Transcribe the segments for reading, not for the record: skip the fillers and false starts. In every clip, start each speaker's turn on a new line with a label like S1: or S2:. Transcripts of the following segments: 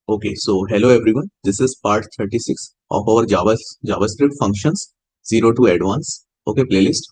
S1: Okay, so hello everyone. This is part 36 of our JavaScript functions 0 to advanced. Okay, playlist.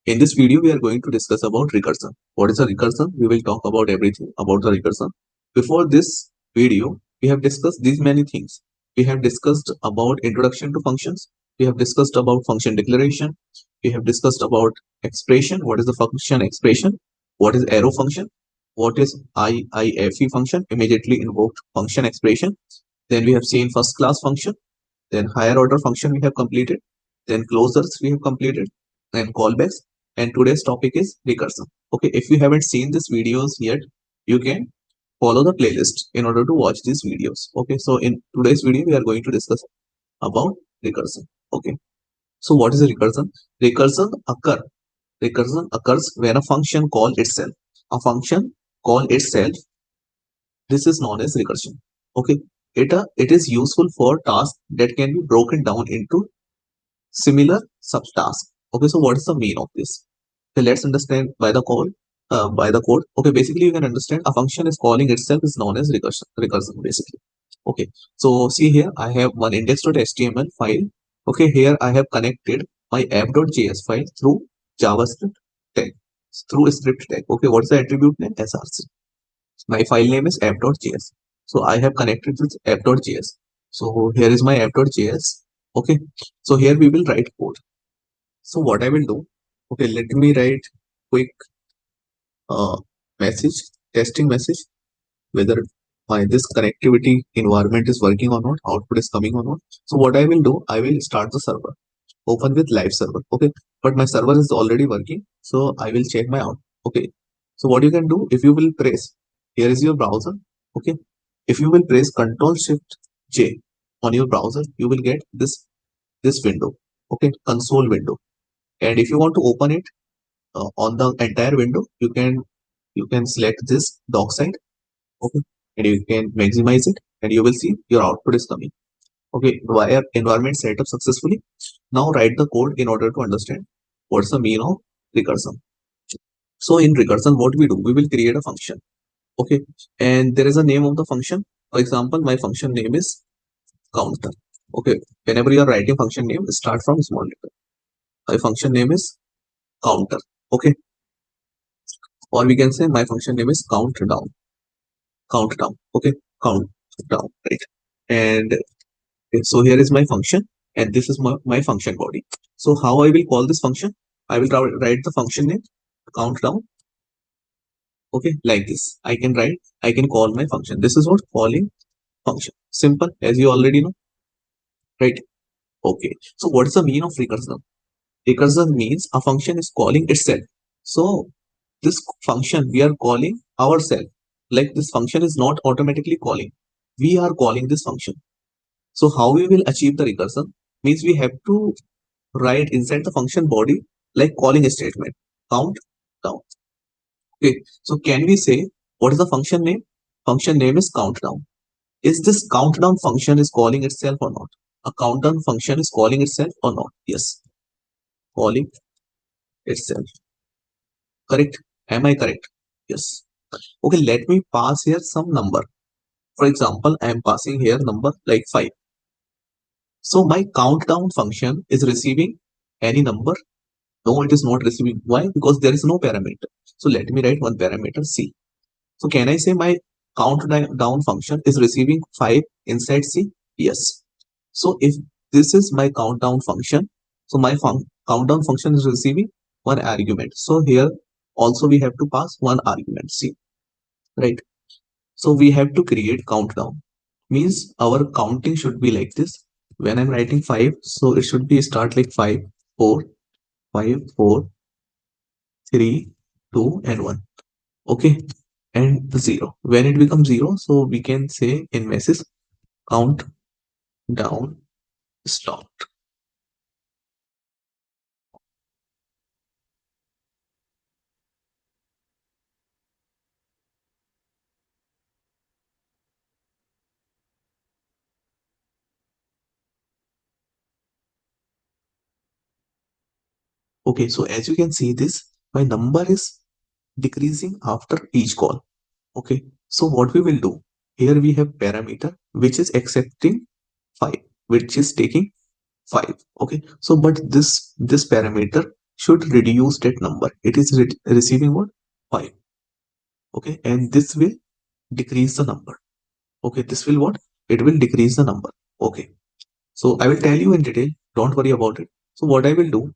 S1: In this video, we are going to discuss about recursion. What is a recursion? We will talk about everything about the recursion. Before this video, we have discussed these many things. We have discussed about introduction to functions. We have discussed about function declaration. We have discussed about expression. What is the function expression? What is arrow function? What is IIFE function? Immediately invoked function expression. Then we have seen first class function. Then higher order function we have completed. Then closures we have completed. Then callbacks. And today's topic is recursion. Okay, if you haven't seen these videos yet, you can follow the playlist in order to watch these videos. Okay, so in today's video, we are going to discuss about recursion. Okay, so what is a recursion? Recursion occur. Recursion occurs when a function call itself. A function call itself. This is known as recursion. Okay, it is useful for tasks that can be broken down into similar subtasks. Okay, so what is the mean of this? Okay, let's understand by the code. Okay, basically you can understand a function is calling itself is known as recursion. Recursion basically. Okay, so see here I have one index.html file. Okay, here I have connected my app.js file through JavaScript tag, through a script tag. Okay, what's the attribute name? SRC. My file name is app.js. So I have connected with app.js. So here is my app.js. Okay, so here we will write code. So what I will do, okay, let me write quick uh, message, testing message, whether my this connectivity environment is working or not, output is coming or not. So what I will do, I will start the server, open with live server. Okay, but my server is already working, so I will check my out. Okay, so what you can do, if you will press, here is your browser. Okay, if you will press Control Shift J on your browser, you will get this window. Okay, console window. And if you want to open it on the entire window, you can select this dock side. Okay, and you can maximize it, and you will see your output is coming. Okay, wire environment set up successfully. Now write the code in order to understand what's the mean of recursion. So in recursion, what we do, we will create a function. Okay, and there is a name of the function. For example, my function name is counter. Okay, whenever you are writing function name, start from small letter. My function name is counter. Okay, or we can say my function name is countdown. Okay, countdown, right? And so here is my function, and this is my function body. So how I will call this function? I will write the function name countdown. Okay, like this. I can call my function. This is what calling function. Simple, as you already know, right? Okay. So what is the mean of recursion? Recursion means a function is calling itself. So this function we are calling ourselves. Like this function is not automatically calling. We are calling this function. So how we will achieve the recursion means we have to write inside the function body like calling a statement. Count down. Okay. So can we say what is the function name? Function name is countdown. Is this countdown function is calling itself or not? A countdown function is calling itself or not? Yes. Calling itself. Correct? Am I correct? Yes. Okay, let me pass here some number. For example, I am passing here number like 5. So my countdown function is receiving any number. No, it is not receiving. Why? Because there is no parameter. So let me write one parameter C. So can I say my countdown function is receiving 5 inside C? Yes. So if this is my countdown function, so my countdown function is receiving one argument. So here also we have to pass one argument C, right? So we have to create countdown. Means our counting should be like this. When I'm writing 5, so it should be start like 5, 4, 5, 4, 3, 2, and 1. Okay, and 0. When it becomes 0, so we can say in message count down stopped. Okay, so as you can see this, my number is decreasing after each call. Okay, so what we will do? Here we have parameter which is accepting 5, which is taking 5. Okay, so but this parameter should reduce that number. It is receiving what? 5. Okay, and this will decrease the number. Okay, this will what? It will decrease the number. Okay, so I will tell you in detail. Don't worry about it. So what I will do,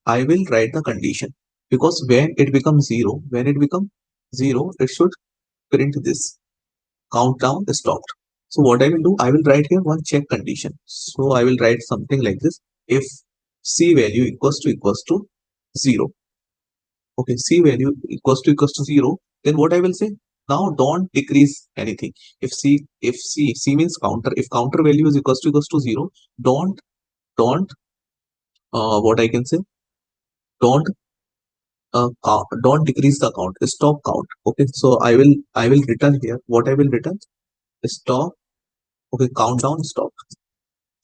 S1: I will write the condition, because when it becomes 0, it should print this countdown stopped. So what I will do, I will write here one check condition. So I will write something like this: if c value equals to 0. Okay, c value equals to 0, then what I will say, now don't decrease anything. If c means counter, if counter value is equals to 0, don't don't what I can say, don't don't decrease the count, stop count. Okay, so I will return here, what I will return, stop. Okay, countdown stop,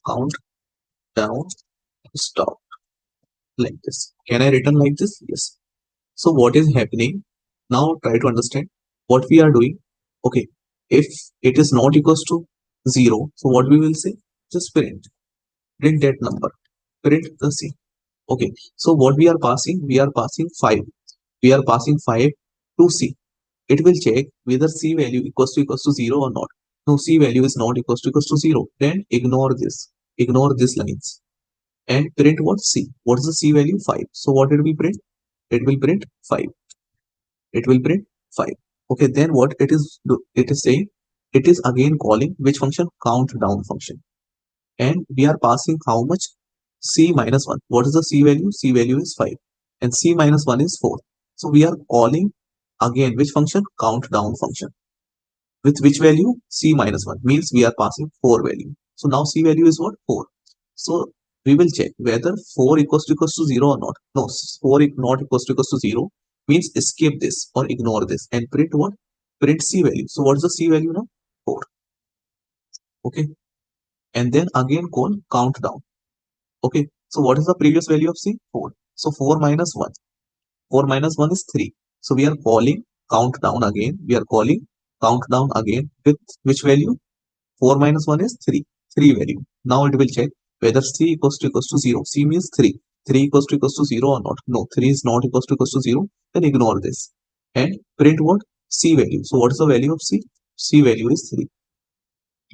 S1: countdown stop, like this. Can I return like this? Yes. So what is happening now? Try to understand what we are doing. Okay, if it is not equals to 0, so what we will say, just print that number, print the c. Okay, so what we are passing, 5, we are passing 5 to c. It will check whether c value equals to 0 or not. No, c value is not equals to 0, then ignore this lines and print what? C. What is the c value? 5. So what it will print? It will print 5. It will print 5. Okay, then what it is saying, it is again calling which function? Countdown function. And we are passing how much? C minus 1. What is the c value? C value is 5. And c minus 1 is 4. So we are calling again which function? Countdown function. With which value? C minus 1. Means we are passing 4 value. So now c value is what? 4. So we will check whether 4 equals to 0 or not. No, 4 not equals to 0 means escape this or ignore this and print what? Print c value. So what is the c value now? 4. Okay, and then again call countdown. Okay, so what is the previous value of c? 4. So 4 minus 1. 4 minus 1 is 3. So we are calling countdown again. We are calling countdown again with which value? 4 minus 1 is 3. 3 value. Now it will check whether c equals to 0. C means 3. 3 equals to 0 or not. No, 3 is not equals to 0. Then ignore this. And print what? C value. So what is the value of c? C value is 3.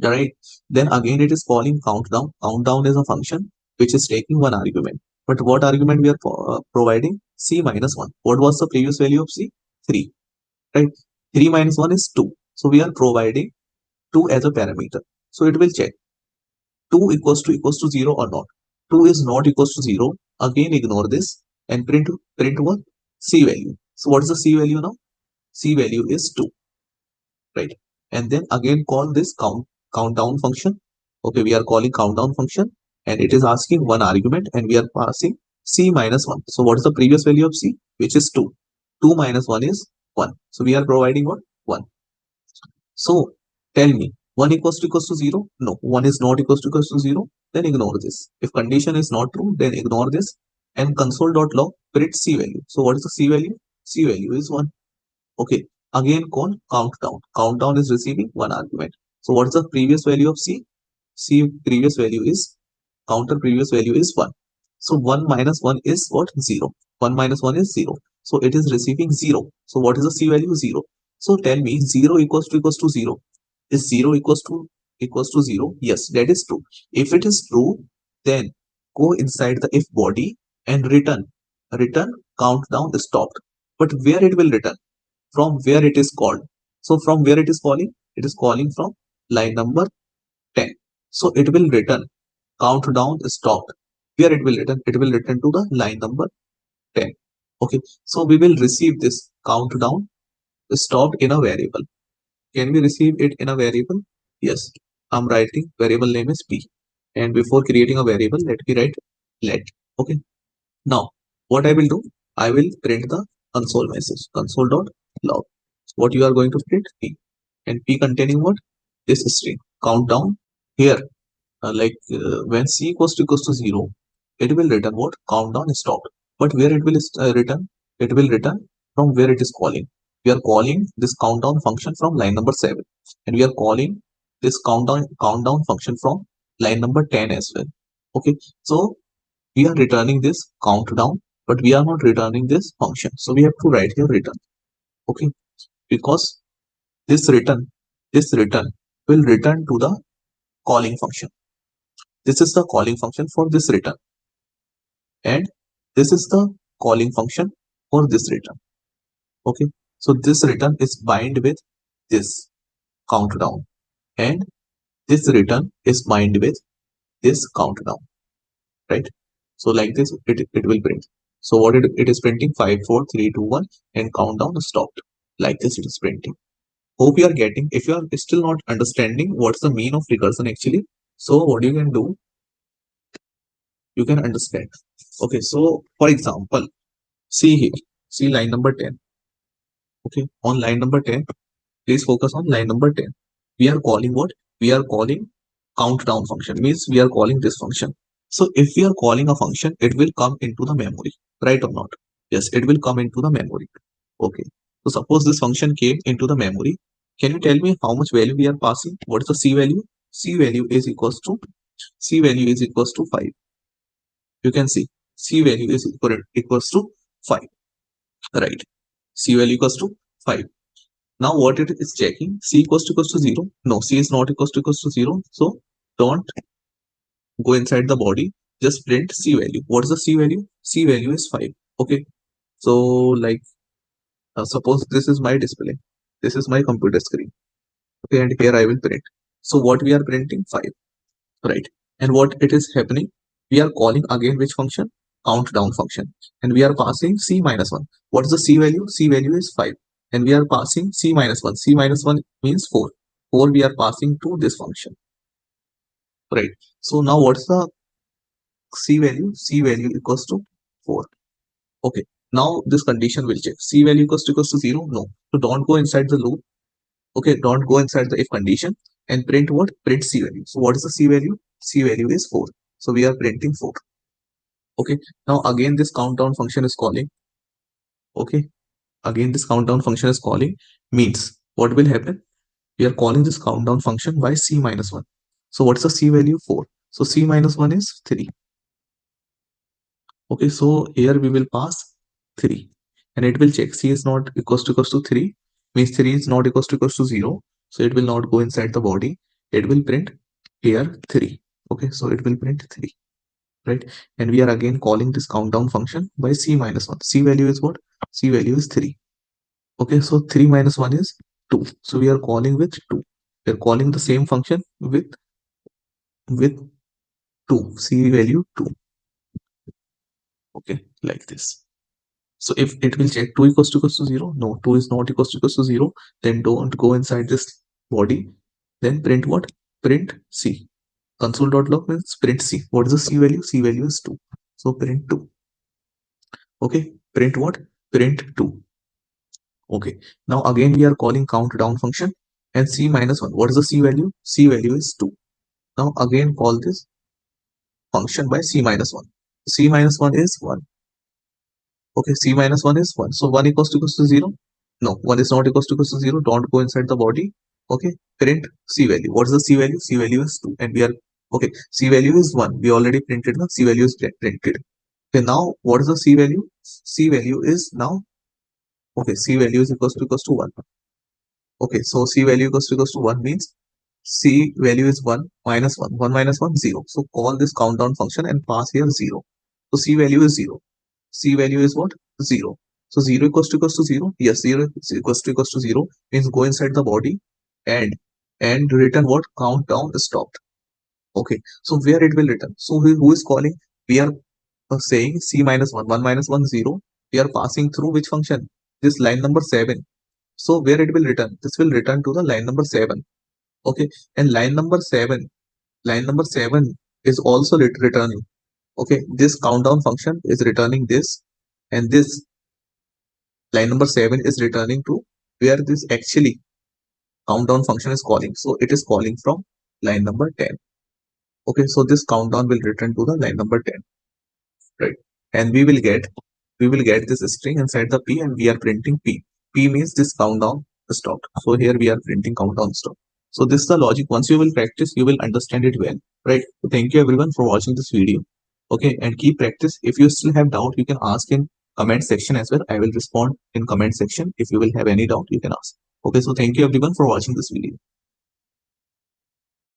S1: Right. Then again it is calling countdown. Countdown is a function which is taking one argument. But what argument we are providing? C minus 1. What was the previous value of c? 3. Right. 3 minus 1 is 2. So we are providing 2 as a parameter. So it will check 2 equals to 0 or not. 2 is not equals to 0. Again ignore this and print what? C value. So what is the C value now? C value is 2. Right. And then again call this countdown function. Okay, we are calling countdown function and it is asking one argument and we are passing C minus 1. So what is the previous value of C? Which is 2. 2 minus 1 is 1. So we are providing what? 1. So tell me, 1 equals to 0? No, 1 is not equals to 0. Then ignore this. If condition is not true, then ignore this and console.log print C value. So what is the C value? C value is 1. Okay, again call countdown. Countdown is receiving one argument. So what is the previous value of C? C previous value is, counter previous value is 1. So 1 minus 1 is what? 0. 1 minus 1 is 0. So it is receiving 0. So what is the C value? 0. So tell me, 0 equals to 0. Is 0 equals to 0? Yes, that is true. If it is true, then go inside the if body and return countdown stopped. But where it will return? From where it is called. So from where it is calling? It is calling from line number 10. So it will return countdown stopped. Where it will return? It will return to the line number 10. Okay, so we will receive this countdown stopped in a variable. Can we receive it in a variable? Yes, I'm writing variable name is p. And before creating a variable, let me write let. Okay, now what I will do, I will print the console message, console.log. What you are going to print? P. And P containing what? This string countdown. Here, when C equals to 0, it will return what? Countdown stopped. But where it will return? It will return from where it is calling. we are calling this countdown function from line number 7, and we are calling this countdown function from line number 10 as well. Okay, so we are returning this countdown, but we are not returning this function, so we have to write here return. Okay, because this return will return to the calling function. This is the calling function for this return, and this is the calling function for this return. Okay, so this return is bind with this countdown, and this return is bind with this countdown, right? So like this, it will print. So what it is printing 5, 4, 3, 2, 1, and countdown is stopped. Like this, it is printing. Hope you are getting. If you are still not understanding what's the mean of recursion actually, so what you can do, you can understand. Okay, so for example, see here, see line number 10. Okay, on line number 10, please focus on line number 10. We are calling what? We are calling countdown function, means we are calling this function. So if we are calling a function, it will come into the memory, right or not? Yes, it will come into the memory. Okay, so suppose this function came into the memory. Can you tell me how much value we are passing? What is the C value? C value is equals to 5. You can see C value is equals to 5, right? C value equals to 5. Now what it is checking? C equals to 0. No, C is not equals to 0. So don't go inside the body. Just print C value. What is the C value? C value is 5. Okay. So like suppose this is my display. This is my computer screen. Okay, and here I will print. So what we are printing? 5. Right. And what it is happening? We are calling again which function? Countdown function. And we are passing C minus 1. What is the C value? C value is 5. And we are passing C minus 1. C minus 1 means 4. 4 we are passing to this function. Right. So now what's the C value? C value equals to 4. Okay. Now this condition will check. C value equals to 0? No. So don't go inside the loop. Okay. Don't go inside the if condition and print what? Print C value. So what is the C value? C value is 4. So we are printing 4. Okay. Now again this countdown function is calling. Okay. Again this countdown function is calling, means what will happen? We are calling this countdown function by C minus 1. So what's the C value? 4. So C minus 1 is 3. Okay, so here we will pass 3 and it will check C is not equals to 3, means 3 is not equals to 0. So it will not go inside the body. It will print here 3. Okay, so it will print 3, right? And we are again calling this countdown function by C minus 1. C value is what? C value is 3. Okay, so 3 minus 1 is 2. So we are calling with 2. We are calling the same function with 2. C value 2. Okay, like this. So if it will check 2 equals to 0, no, 2 is not equals to 0, then don't go inside this body. Then print what? Print C. Console.log means print C. What is the C value? C value is 2. So print 2. Okay, print what? Print 2. Okay, now again we are calling countdown function and C minus 1. What is the C value? C value is 2. Now again call this function by C minus 1. C minus 1 is 1. Okay, C minus 1 is 1. So 1 equals to 0? No, 1 is not equals to 0. Don't go inside the body. Okay, print C value. What is the C value? C value is 2. And we are, okay, C value is 1. We already printed the C value is printed. Okay, now what is the C value? C value is now, okay, C value is equals to 1. Okay, so C value equals to 1 means C value is 1 minus 1. 1 minus 1, 0. So call this countdown function and pass here 0. So C value is 0. C value is what? 0. So 0 equals to 0. Yes, 0 is equals to 0 means go inside the body and return what? Countdown stopped. Okay, so where it will return? So who is calling? We are saying C minus 1. 1 minus 1, 0. We are passing through which function? This line number 7. So where it will return? This will return to the line number 7. Okay, and line number 7 is also returning. Okay, this countdown function is returning this, and this line number 7 is returning to where this actually countdown function is calling. So it is calling from line number 10. Okay, so this countdown will return to the line number 10, right? And we will get this string inside the P, and we are printing P. P means this countdown stopped. So here we are printing countdown stop. So this is the logic. Once you will practice, you will understand it well, right? So thank you everyone for watching this video. Okay, and keep practice. If you still have doubt, you can ask in comment section as well. I will respond in comment section. If you will have any doubt, you can ask. Okay, so thank you everyone for watching this video.